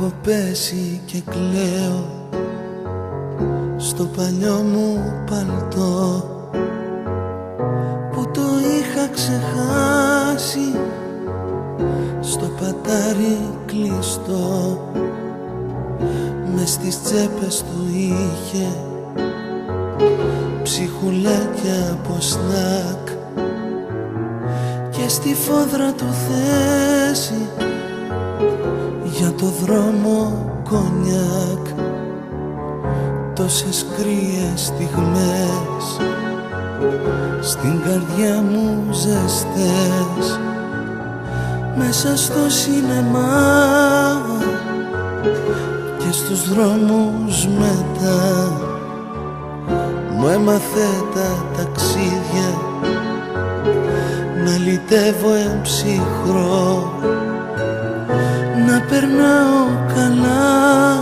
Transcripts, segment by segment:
Έχω πέσει και κλαίω στο παλιό μου παλτό που το είχα ξεχάσει στο πατάρι κλειστό. Μες στις τσέπες του είχε ψυχουλάκια από σνακ και στη φόδρα του θέση για το δρόμο κονιάκ. Τόσες κρύες στιγμές στην καρδιά μου ζεστές μέσα στο σινεμά και στους δρόμους μετά. Μου έμαθε τα ταξίδια να λυτεύω εμψυχρό, να περνάω καλά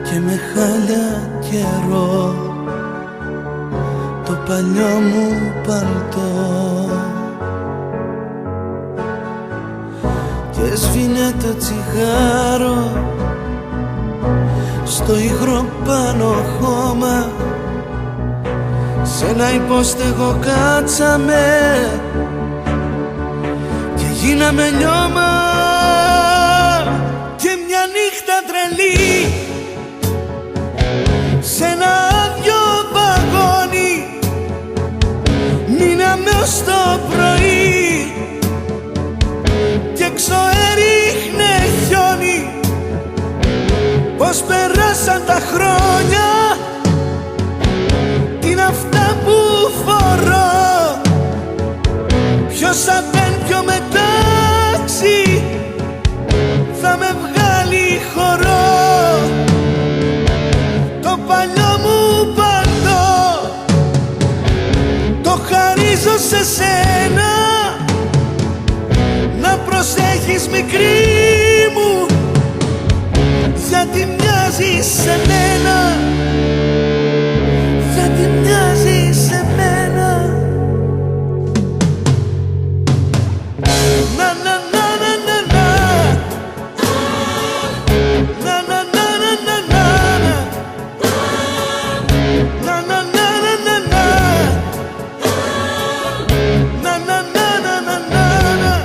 και με χάλια καιρό το παλιό μου παλτό. Και σβήνε το τσιγάρο στο υγρό πάνω χώμα, σ' ένα υπόστεγο κάτσαμε και γίναμε λιώμα. Και μια νύχτα τρελή σ' ένα άδειο βαγόνι μείναμε ως το πρωί και έξω έριχνε χιόνι. Πώς περάσαν τα χρόνια, τι είναι αυτά που φορώ, ποιος απένει μετάξι θα με βγάλει χορό. Το παλιό μου παλτό το χαρίζω σε σένα, να προσέχεις μικρή μου γιατί μοιάζεις σε μένα, γιατί μοιάζεις σε μένα. Να να να να να να να να να να να να να να να να.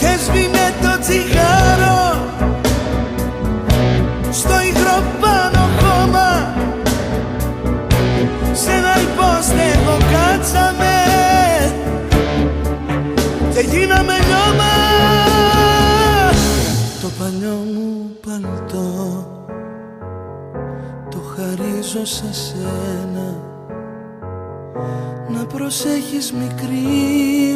Και σβήνε το τσιγάρο στο υγρό πάνω χώμα, σ' ένα υπόστεγο κάτσαμε και γίναμε λιώμα. Το παλιό μου παλτό το χαρίζω σε σένα, να προσέχεις μικρή